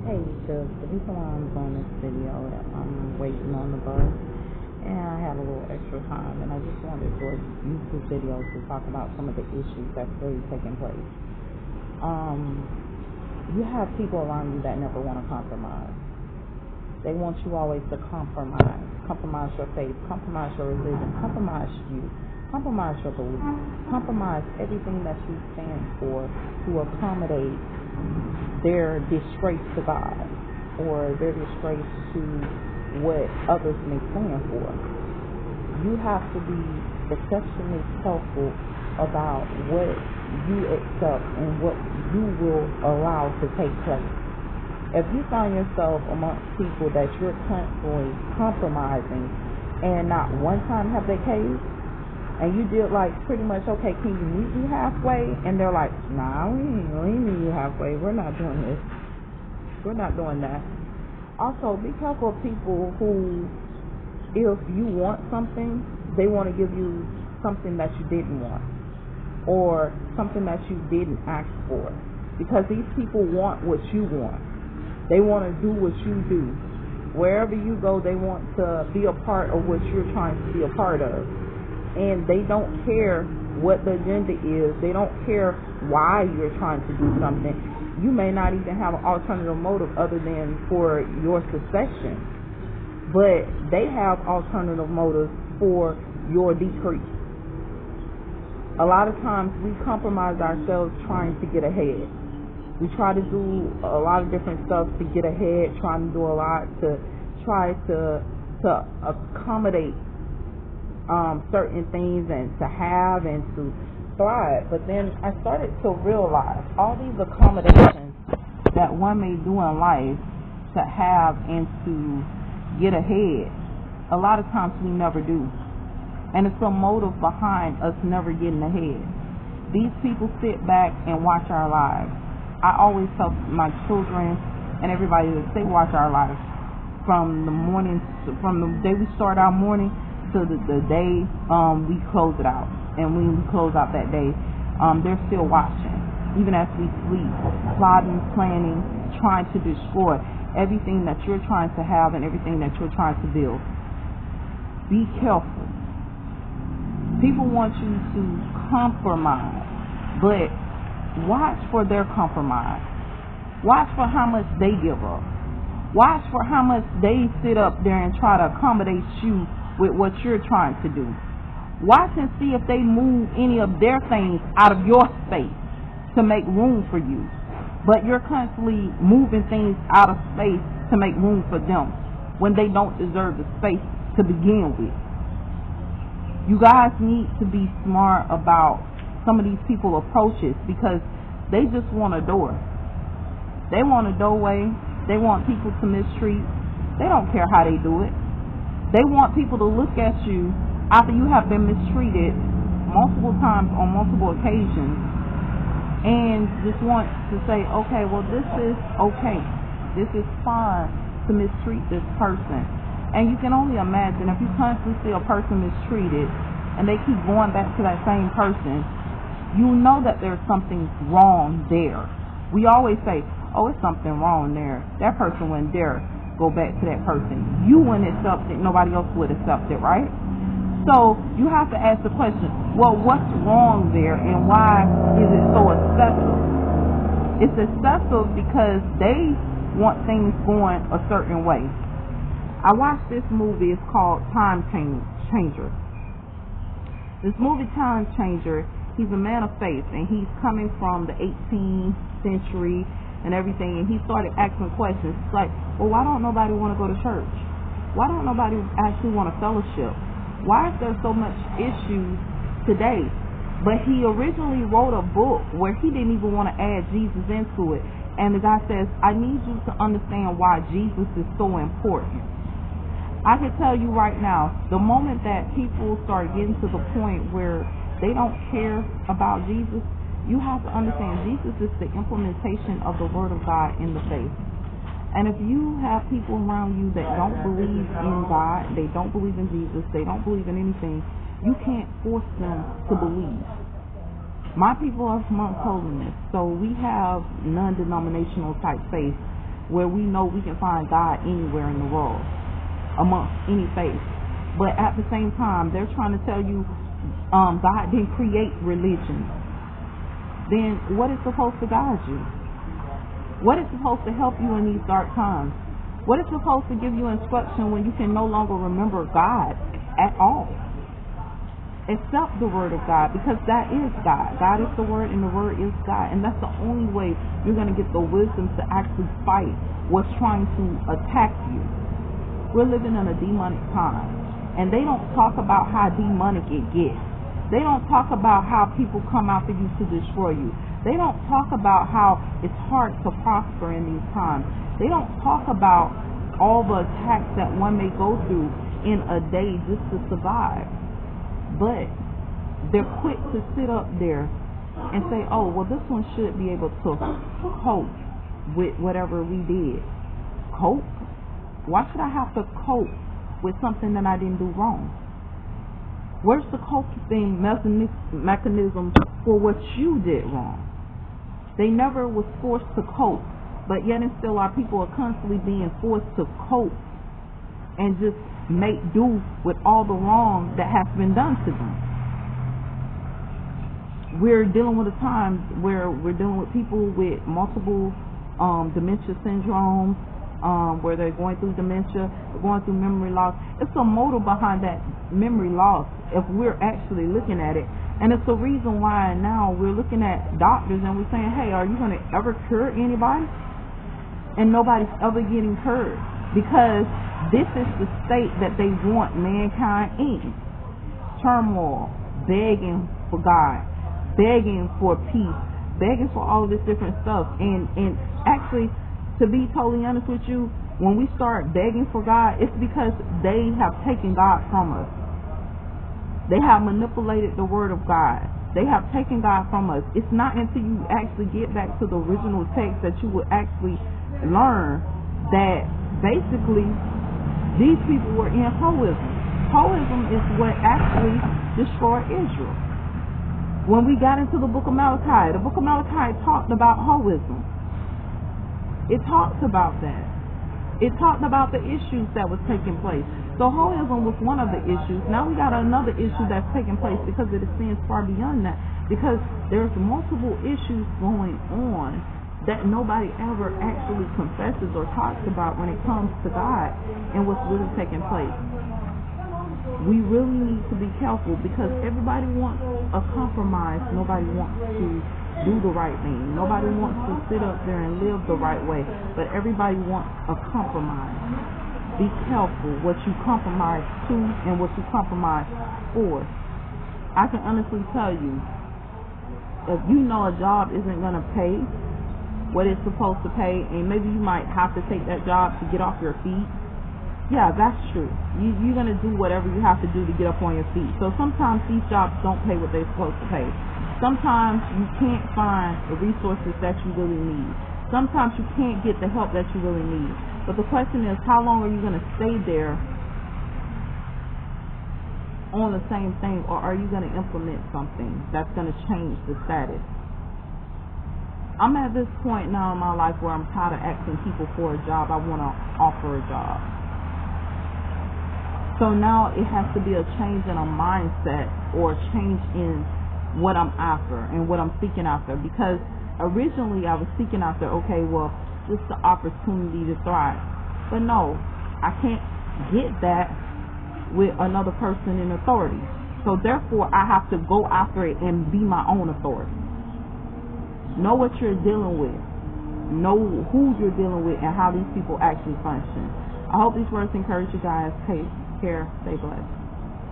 Hey, the reason why I'm doing this video, I'm waiting on the bus, and I have a little extra time, and I just wanted to use this video to talk about some of the issues that's really taking place. You have people around you that never want to compromise. They want you always to compromise your faith, compromise your religion, compromise you, compromise your beliefs, compromise everything that you stand for to accommodate their disgrace to God or their disgrace to what others may stand for. You have to be exceptionally careful about what you accept and what you will allow to take place. If you find yourself amongst people that you're constantly compromising and not one time have they caved, and you did like pretty much, okay, can you meet me halfway? And they're like, nah, we ain't meet you halfway. We're not doing this. We're not doing that. Also, be careful of people who, if you want something, they want to give you something that you didn't want or something that you didn't ask for. Because these people want what you want. They want to do what you do. Wherever you go, they want to be a part of what you're trying to be a part of. And they don't care what the agenda is. They don't care why you're trying to do something. You may not even have an alternative motive other than for your succession. But they have alternative motives for your decrease. A lot of times we compromise ourselves trying to get ahead. We try to do a lot of different stuff to get ahead, trying to do a lot to try to accommodate certain things and to have and to thrive. But then I started to realize all these accommodations that one may do in life to have and to get ahead, a lot of times we never do. And it's a motive behind us never getting ahead. These people sit back and watch our lives. I always tell my children and everybody that they watch our lives from the morning, from the day we start our morning to the day we close it out. And when we close out that day, they're still watching. Even as we sleep, plotting, planning, trying to destroy everything that you're trying to have and everything that you're trying to build. Be careful. People want you to compromise, but watch for their compromise. Watch for how much they give up. Watch for how much they sit up there and try to accommodate you with what you're trying to do. Watch and see if they move any of their things out of your space to make room for you. But you're constantly moving things out of space to make room for them when they don't deserve the space to begin with. You guys need to be smart about some of these people approaches because they just want a door. They want a doorway. They want people to mistreat. They don't care how they do it. They want people to look at you after you have been mistreated multiple times on multiple occasions and just want to say, okay, well, this is okay. This is fine to mistreat this person. And you can only imagine if you constantly see a person mistreated and they keep going back to that same person, you know that there's something wrong there. We always say, oh, it's something wrong there. That person wouldn't dare go back to that person. You wouldn't accept it. Nobody else would accept it, right? So you have to ask the question, well, what's wrong there and why is it so excessive? It's excessive because they want things going a certain way. I watched this movie. It's called Time Changer. This movie, Time Changer, he's a man of faith, and he's coming from the 18th century and everything, and he started asking questions like, well, why don't nobody want to go to church? Why don't nobody actually want to fellowship? Why is there so much issues today? But he originally wrote a book where he didn't even want to add Jesus into it, and the guy says, I need you to understand why Jesus is so important. I can tell you right now, the moment that people start getting to the point where they don't care about Jesus, you have to understand Jesus is the implementation of the Word of God in the faith. And if you have people around you that don't believe in God, they don't believe in Jesus, they don't believe in anything, you can't force them to believe. My people are from Mount Holiness, so we have non-denominational type faith where we know we can find God anywhere in the world, amongst any faith. But at the same time, they're trying to tell you God didn't create religion. Then what is supposed to guide you? What is supposed to help you in these dark times? What is supposed to give you instruction when you can no longer remember God at all? Accept the word of God, because that is God. God is the word and the word is God. And that's the only way you're going to get the wisdom to actually fight what's trying to attack you. We're living in a demonic time. And they don't talk about how demonic it gets. They don't talk about how people come after you to destroy you. They don't talk about how it's hard to prosper in these times. They don't talk about all the attacks that one may go through in a day just to survive. But they're quick to sit up there and say, oh, well, this one should be able to cope with whatever we did. Cope? Why should I have to cope with something that I didn't do wrong? Where's the coping mechanism for what you did wrong? They never was forced to cope, but yet and still our people are constantly being forced to cope and just make do with all the wrong that has been done to them. We're dealing with a time where we're dealing with people with multiple dementia syndromes, where they're going through dementia, going through memory loss. It's a motive behind that memory loss if we're actually looking at it. And it's the reason why now we're looking at doctors and we're saying, hey, are you going to ever cure anybody? And nobody's ever getting cured, because this is the state that they want mankind in. Turmoil, begging for God, begging for peace, begging for all of this different stuff. And actually, to be totally honest with you, when we start begging for God, it's because they have taken God from us. They have manipulated the word of God. They have taken God from us. It's not until you actually get back to the original text that you will actually learn that basically these people were in Hoism. Hoism is what actually destroyed Israel. When we got into the book of Malachi talked about Hoism. It talks about that. It talked about the issues that was taking place. So Hoism was one of the issues. Now we got another issue that's taking place because it extends far beyond that. Because there's multiple issues going on that nobody ever actually confesses or talks about when it comes to God and what's really taking place. We really need to be careful, because everybody wants a compromise. Nobody wants to do the right thing. Nobody wants to sit up there and live the right way, but everybody wants a compromise. Be careful what you compromise to and what you compromise for. I can honestly tell you, if you know a job isn't going to pay what it's supposed to pay, and maybe you might have to take that job to get off your feet, yeah, that's true. You're going to do whatever you have to do to get up on your feet. So sometimes these jobs don't pay what they're supposed to pay. Sometimes you can't find the resources that you really need. Sometimes you can't get the help that you really need. But the question is, how long are you going to stay there on the same thing, or are you going to implement something that's going to change the status? I'm at this point now in my life where I'm tired of asking people for a job. I want to offer a job. So now it has to be a change in a mindset, or a change in what I'm after and what I'm seeking after. Because originally I was seeking after, okay, well, just the opportunity to thrive. But no, I can't get that with another person in authority. So therefore I have to go after it and be my own authority. Know what you're dealing with. Know who you're dealing with and how these people actually function. I hope these words encourage you guys. Take care. Stay blessed.